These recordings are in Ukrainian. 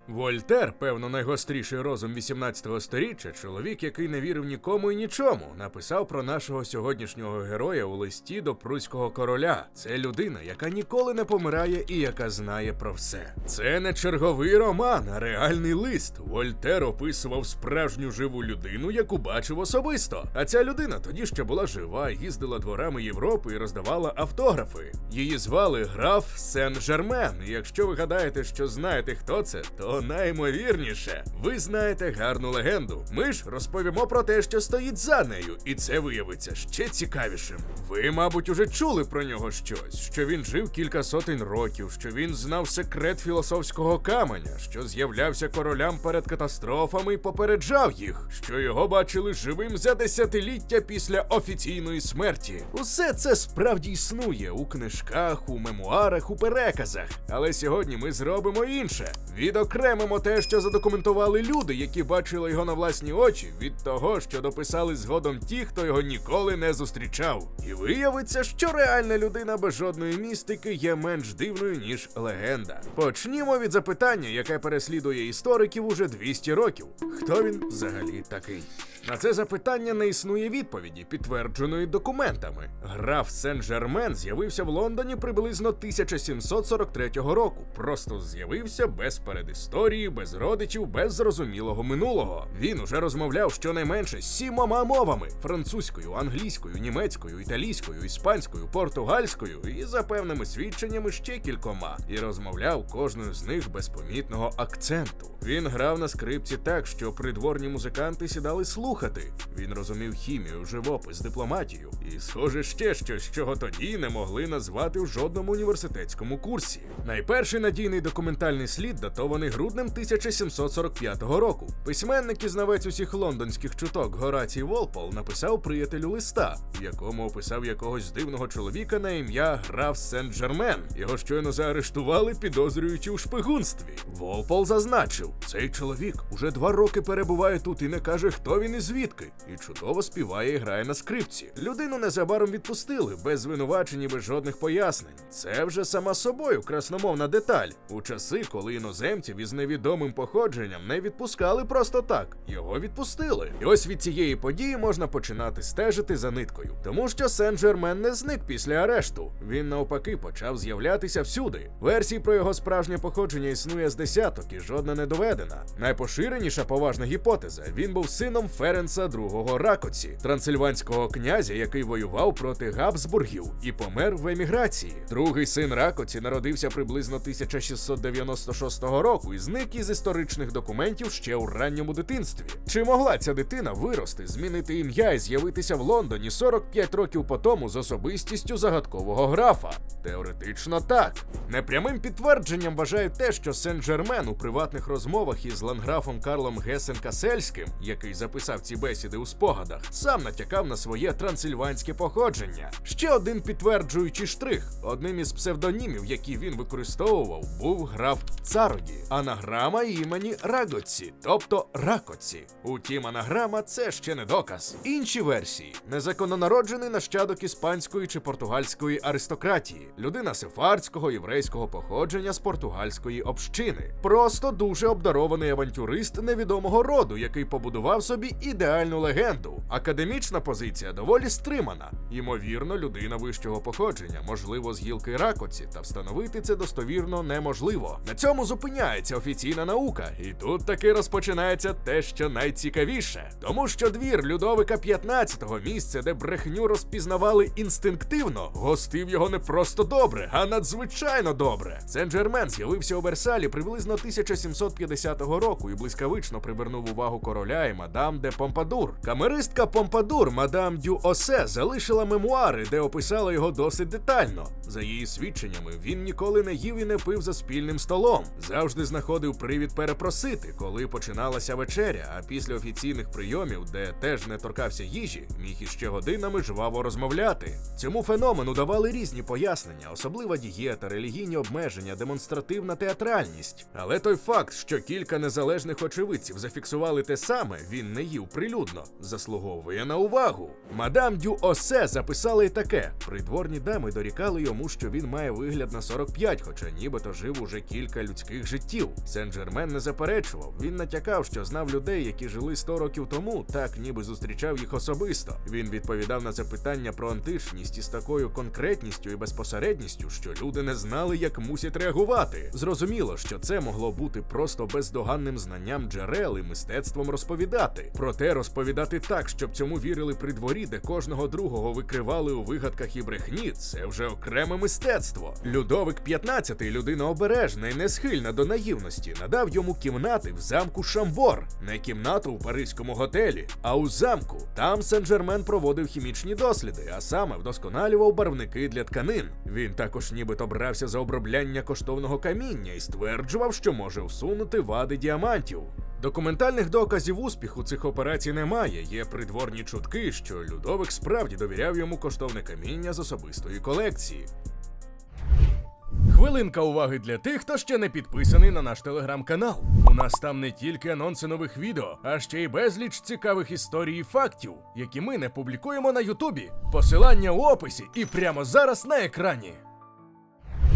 Вольтер, певно, найгостріший розум 18-го сторіччя, чоловік, який не вірив нікому і нічому, написав про нашого сьогоднішнього героя у листі до пруського короля. Це людина, яка ніколи не помирає і яка знає про все. Це не черговий роман, а реальний лист. Вольтер описував справжню живу людину, яку бачив особисто. А ця людина тоді ще була жива, їздила дворами Європи і роздавала автографи. Її звали граф Сен-Жермен. І якщо ви гадаєте, що знаєте, хто це, то наймовірніше, ви знаєте гарну легенду. Ми ж розповімо про те, що стоїть за нею, і це виявиться ще цікавішим. Ви, мабуть, уже чули про нього щось, що він жив кілька сотень років, що він знав секрет філософського каменя, що з'являвся королям перед катастрофами і попереджав їх, що його бачили живим за десятиліття після офіційної смерті. Усе це справді існує у книжках, у мемуарах, у переказах. Але сьогодні ми зробимо інше. Відокремимо те, що задокументували люди, які бачили його на власні очі, від того, що дописали згодом ті, хто його ніколи не зустрічав. І виявиться, що реальна людина без жодної містики є менш дивною, ніж легенда. Почнімо від запитання, яке переслідує істориків уже 200 років. Хто він взагалі такий? На це запитання не існує відповіді, підтвердженої документами. Граф Сен-Жермен з'явився в Лондоні приблизно 1743 року. Просто з'явився без передісторії, без родичів, без зрозумілого минулого. Він уже розмовляв щонайменше 7 мовами – французькою, англійською, німецькою, італійською, іспанською, португальською і, за певними свідченнями, ще кількома. І розмовляв кожною з них без помітного акценту. Він грав на скрипці так, що придворні музиканти сідали слухати. Він розумів хімію, живопис, дипломатію і, схоже, ще щось, чого тоді не могли назвати в жодному університетському курсі. Найперший надійний документальний слід датований груднем 1745 року. Письменник і знавець усіх лондонських чуток Горацій Волпол написав приятелю листа, в якому описав якогось дивного чоловіка на ім'я граф Сен-Жермен. Його щойно заарештували, підозрюючи у шпигунстві. Волпол зазначив: цей чоловік уже 2 роки перебуває тут і не каже, хто він і звідки, і чудово співає і грає на скрипці. Людину незабаром відпустили, без звинувачень і без жодних пояснень. Це вже сама собою красномовна деталь. У часи, коли іноземців із невідомим походженням не відпускали просто так, його відпустили. І ось від цієї події можна починати стежити за ниткою. Тому що Сен-Жермен не зник після арешту. Він навпаки почав з'являтися всюди. Версій про його справжнє походження існує з десяток і жодна не доведена. Найпоширеніша поважна гіпотеза – він був сином Ференца II Ракоці, трансильванського князя, який воював проти Габсбургів і помер в еміграції. Другий син Ракоці народився приблизно 1696 року і зник із історичних документів ще у ранньому дитинстві. Чи могла ця дитина вирости, змінити ім'я і з'явитися в Лондоні 45 років по тому з особистістю загадкового графа? Теоретично так. Непрямим підтвердженням вважають те, що Сен-Жермен у приватних розмовах із ландграфом Карлом Гесен-Касельським, який записав ці бесіди у спогадах, сам натякав на своє трансильванське походження. Ще один підтверджуючий штрих. Одним із псевдонімів, які він використовував, був граф Цароді, анаграма імені Рагоці, тобто Ракоці. Утім, анаграма – це ще не доказ. Інші версії – незаконнонароджений нащадок іспанської чи португальської аристократії, людина сефардського єврейського походження з португальської общини, просто дуже обдарований авантюрист невідомого роду, який побудував собі ідеальну легенду. Академічна позиція доволі стримана. Ймовірно, людина вищого походження, можливо, з гілки Ракоці, та встановити це достовірно неможливо. На цьому зупиняється офіційна наука, і тут таки розпочинається те, що найцікавіше. Тому що двір Людовика XV, місце, де брехню розпізнавали інстинктивно, гостив його не просто добре, а надзвичайно добре. Сен-Жермен з'явився у Версалі приблизно 1750 року і блискавично привернув увагу короля і мадам де Помпадур. Камеристка Помпадур, мадам дю Осе, залишила мемуари, де описала його досить детально. За її свідченнями, він ніколи не їв і не пив за спільним столом. Завжди знаходив привід перепросити, коли починалася вечеря, а після офіційних прийомів, де теж не торкався їжі, міг іще годинами жваво розмовляти. Цьому феномену давали різні пояснення, особлива дієта, релігійні обмеження, демонстративна театральність. Але той факт, що що кілька незалежних очевидців зафіксували те саме, він не їв прилюдно, заслуговує на увагу. Мадам Дю Осе записали таке. Придворні дами дорікали йому, що він має вигляд на 45, хоча нібито жив уже кілька людських життів. Сен-Жермен не заперечував. Він натякав, що знав людей, які жили 100 років тому, так ніби зустрічав їх особисто. Він відповідав на запитання про античність із такою конкретністю і безпосередністю, що люди не знали, як мусять реагувати. Зрозуміло, що це могло бути просто бездоганним знанням джерел і мистецтвом розповідати. Проте розповідати так, щоб цьому вірили при дворі, де кожного другого викривали у вигадках і брехні, це вже окреме мистецтво. Людовик XV, людина обережна і не схильна до наївності, надав йому кімнати в замку Шамбор. Не кімнату у паризькому готелі, а у замку. Там Сен-Жермен проводив хімічні досліди, а саме вдосконалював барвники для тканин. Він також нібито брався за обробляння коштовного каміння і стверджував, що може усунути вади діамантів. Документальних доказів успіху цих операцій немає, є придворні чутки, що Людовик справді довіряв йому коштовне каміння з особистої колекції. Хвилинка уваги для тих, хто ще не підписаний на наш телеграм-канал. У нас там не тільки анонси нових відео, а ще й безліч цікавих історій і фактів, які ми не публікуємо на Ютубі. Посилання у описі і прямо зараз на екрані.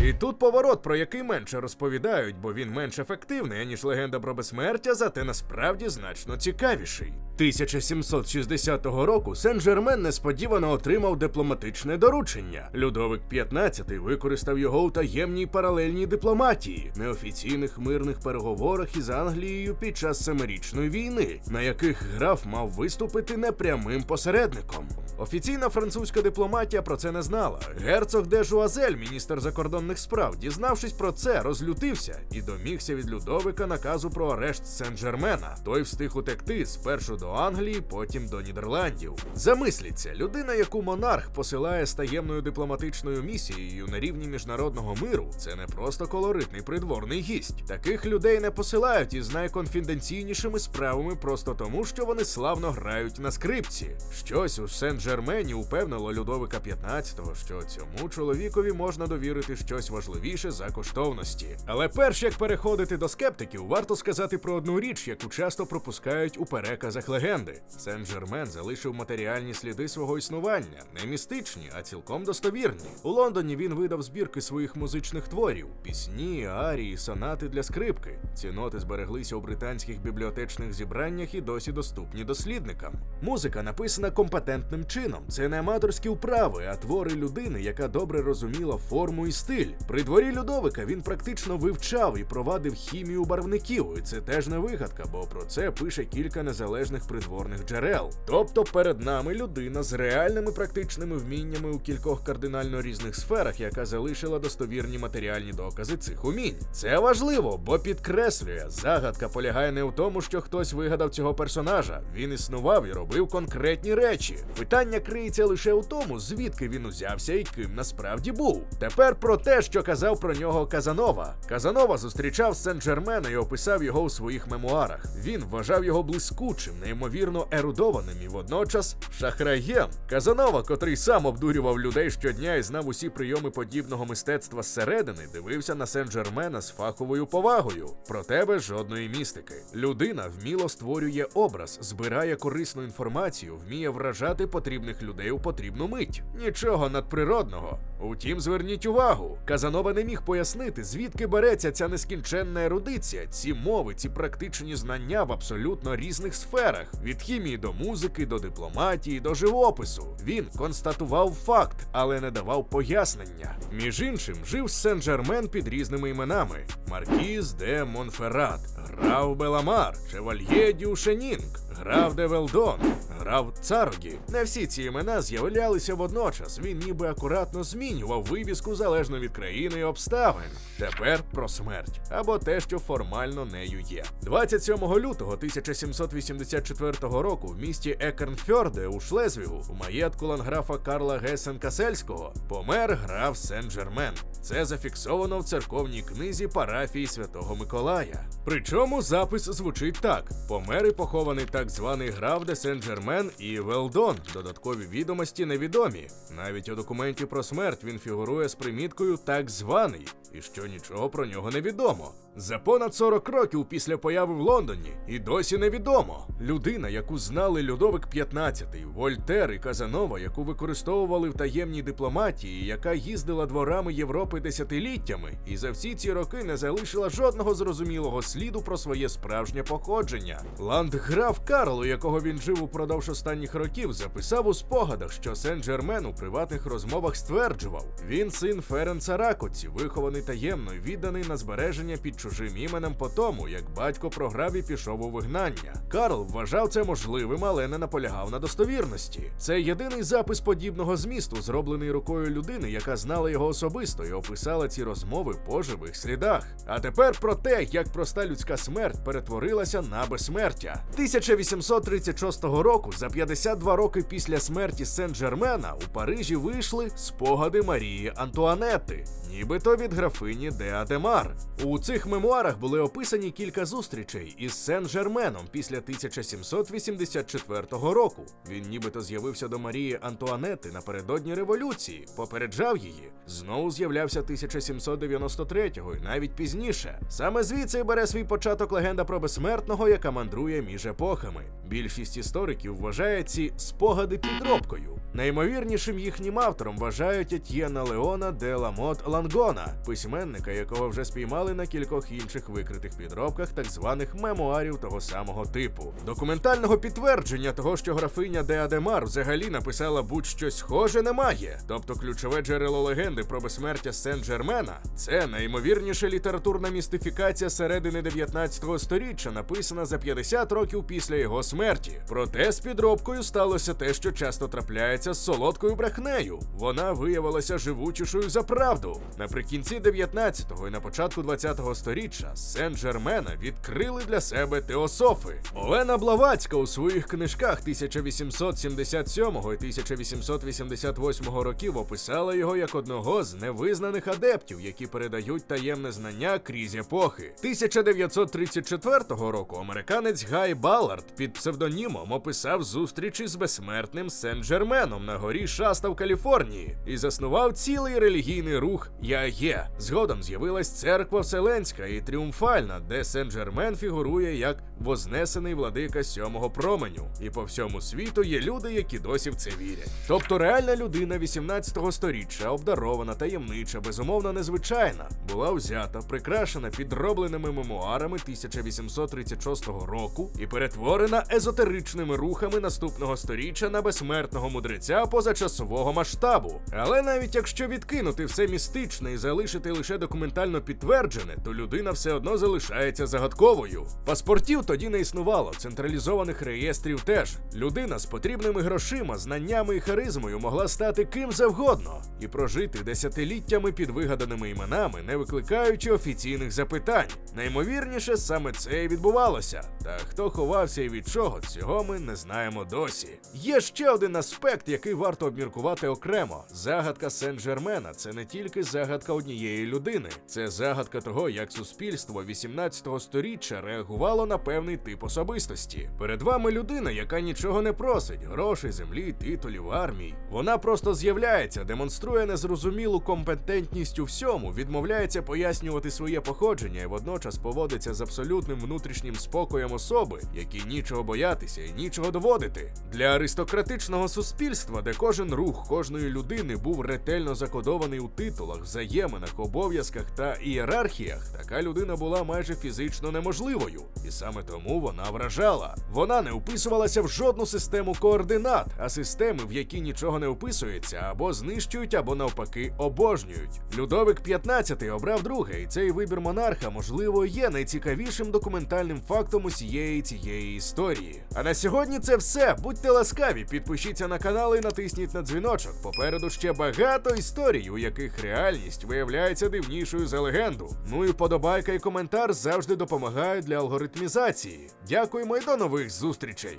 І тут поворот, про який менше розповідають, бо він менш ефективний, ніж легенда про безсмертя, зате насправді значно цікавіший. 1760 року Сен-Жермен несподівано отримав дипломатичне доручення. Людовик XV використав його у таємній паралельній дипломатії, неофіційних мирних переговорах із Англією під час Семирічної війни, на яких граф мав виступити непрямим посередником. Офіційна французька дипломатія про це не знала. Герцог де Жуазель, міністр закордонних справ, дізнавшись про це, розлютився і домігся від Людовика наказу про арешт Сен-Жермена. Той встиг утекти спершу до Англії, потім до Нідерландів. Замисліться, людина, яку монарх посилає з таємною дипломатичною місією на рівні міжнародного миру, це не просто колоритний придворний гість. Таких людей не посилають із найконфіденційнішими справами просто тому, що вони славно грають на скрипці. Щось у Сен-Жермені упевнило Людовика XV, що цьому чоловікові можна довірити щось важливіше за коштовності. Але перш як переходити до скептиків, варто сказати про одну річ, яку часто пропускають у переказах легенди. Сен-Жермен залишив матеріальні сліди свого існування, не містичні, а цілком достовірні. У Лондоні він видав збірки своїх музичних творів, пісні, арії, сонати для скрипки. Ці ноти збереглися у британських бібліотечних зібраннях і досі доступні дослідникам. Музика написана компетентним чином. Це не аматорські вправи, а твори людини, яка добре розуміла форму і стиль. При дворі Людовика він практично вивчав і провадив хімію барвників, і це теж не вигадка, бо про це пише кілька незалежних придворних джерел. Тобто перед нами людина з реальними практичними вміннями у кількох кардинально різних сферах, яка залишила достовірні матеріальні докази цих умінь. Це важливо, бо підкреслює, загадка полягає не в тому, що хтось вигадав цього персонажа. Він існував і робив конкретні речі. Питання криється лише у тому, звідки він узявся і ким насправді був. Тепер про те, що казав про нього Казанова. Казанова зустрічав Сен-Жермена і описав його у своїх мемуарах. Він вважав його блискучим, неймовірно ерудованим і водночас шахраєм. Казанова, котрий сам обдурював людей щодня і знав усі прийоми подібного мистецтва зсередини, дивився на Сен-Жермена з фаховою повагою. Про тебе жодної містики. Людина вміло створює образ, збирає корисну інформацію, вміє вражати потрібних людей у потрібну мить. Нічого надприродного. Утім, зверніть увагу, Казанова не міг пояснити, звідки береться ця нескінченна ерудиція, ці мови, ці практичні знання в абсолютно різних сферах, від хімії до музики, до дипломатії, до живопису. Він констатував факт, але не давав пояснення. Між іншим, жив Сен-Жермен під різними іменами: Маркіз де Монферрат, граф Беламар, шевальє дю Шенінг, граф де Велдон, граф Царогі. Не всі ці імена з'являлися водночас, він ніби акуратно змінював вивіску залежно від країни і обставин. Тепер про смерть, або те, що формально нею є. 27 лютого 1784 року в місті Екернфьорде у Шлезвігу, у маєтку ландграфа Карла Гесен-Касельського, помер граф Сен-Жермен. Це зафіксовано в церковній книзі парафії Святого Миколая. Причому запис звучить так: помер і похований так званий граф де Сен-Жермен і Велдон. Додаткові відомості невідомі. Навіть у документі про смерть він фігурує з приміткою «так званий», і що нічого про нього не відомо. За понад 40 років після появи в Лондоні і досі невідомо. Людина, яку знали Людовик XV, Вольтер і Казанова, яку використовували в таємній дипломатії, яка їздила дворами Європи десятиліттями, і за всі ці роки не залишила жодного зрозумілого сліду про своє справжнє походження. Ландграф Карл, у якого він жив упродовж останніх років, записав у спогадах, що Сен-Жермен у приватних розмовах стверджував: він син Ференца Ракоці, вихований таємно і відданий на збереження під чужим іменем по тому, як батько програв і пішов у вигнання. Карл вважав це можливим, але не наполягав на достовірності. Це єдиний запис подібного змісту, зроблений рукою людини, яка знала його особисто і описала ці розмови по живих слідах. А тепер про те, як проста людська смерть перетворилася на безсмертя. 1836 року, за 52 роки після смерті Сен-Жермена, у Парижі вийшли спогади Марії Антуанетти, нібито від графині де Адемар. У цих мемуарах були описані кілька зустрічей із Сен-Жерменом після 1784 року. Він нібито з'явився до Марії Антуанетти напередодні революції, попереджав її. Знову з'являвся 1793-го і навіть пізніше. Саме звідси бере свій початок легенда про безсмертного, яка мандрує між епохами. Більшість істориків вважає ці спогади підробкою. Наймовірнішим їхнім автором вважають Етьєна Леона де Ламот Лангона, письменника, якого вже спіймали на кількох інших викритих підробках так званих мемуарів того самого типу. Документального підтвердження того, що графиня де Адемар взагалі написала будь-що схоже, немає. Тобто ключове джерело легенди про безсмертя Сен-Жермена – це найімовірніша літературна містифікація середини 19 століття, написана за 50 років після його смерті. Проте з підробкою сталося те, що часто трапляється з солодкою брехнею. Вона виявилася живучішою за правду. Наприкінці 19-го і на початку 20-го сторіччя Сен-Жермена відкрили для себе теософи. Олена Блаватська у своїх книжках 1877 і 1888 років описала його як одного з невизнаних адептів, які передають таємне знання крізь епохи. 1934 року американець Гай Баллард під псевдонімом описав зустрічі з безсмертним Сен-Жерменом на горі Шаста в Каліфорнії і заснував цілий релігійний рух «Я є». Згодом з'явилась церква Вселенська і Тріумфальна, де Сен-Жермен фігурує як вознесений владика сьомого променю. І по всьому світу є люди, які досі в це вірять. Тобто реальна людина 18-го сторіччя, обдарована, таємнича, безумовно незвичайна, була взята, прикрашена підробленими мемуарами 1836 року і перетворена езотеричними рухами наступного сторіччя на безсмертного мудреця позачасового масштабу. Але навіть якщо відкинути все містичне і залишити лише документально підтверджене, то людина все одно залишається загадковою. Паспортів тоді не існувало, централізованих реєстрів теж. Людина з потрібними грошима, знаннями і харизмою могла стати ким завгодно і прожити десятиліттями під вигаданими іменами, не викликаючи офіційних запитань. Наймовірніше, саме це і відбувалося. Та хто ховався і від чого, цього ми не знаємо досі. Є ще один аспект, який варто обміркувати окремо. Загадка Сен-Жермена – це не тільки загадка однієї людини. Це загадка того, як суспільство 18-го сторіччя реагувало на певний тип особистості. Перед вами людина, яка нічого не просить – грошей, землі, титулів, армій. Вона просто з'являється, демонструє незрозумілу компетентність у всьому, відмовляється пояснювати своє походження і водночас поводиться з абсолютним внутрішнім спокоєм особи, якій нічого боятися і нічого доводити. Для аристократичного суспільства, де кожен рух кожної людини був ретельно закодований у титулах, взаєминах, обов'язках та ієрархіях, така людина була майже фізично неможливою. І саме тому вона вражала. Вона не вписувалася в жодну систему координат, а системи, в які нічого не вписується, або знищують, або навпаки обожнюють. Людовик XV обрав друге, і цей вибір монарха, можливо, є найцікавішим документальним фактом усієї цієї історії. А на сьогодні це все. Будьте ласкаві, підпишіться на канал і натисніть на дзвіночок. Попереду ще багато історій, у яких реальність виявляється дивнішою за легенду. Ну і вподобайка і коментар завжди допомагають для алгоритмізації. Дякуємо і до нових зустрічей!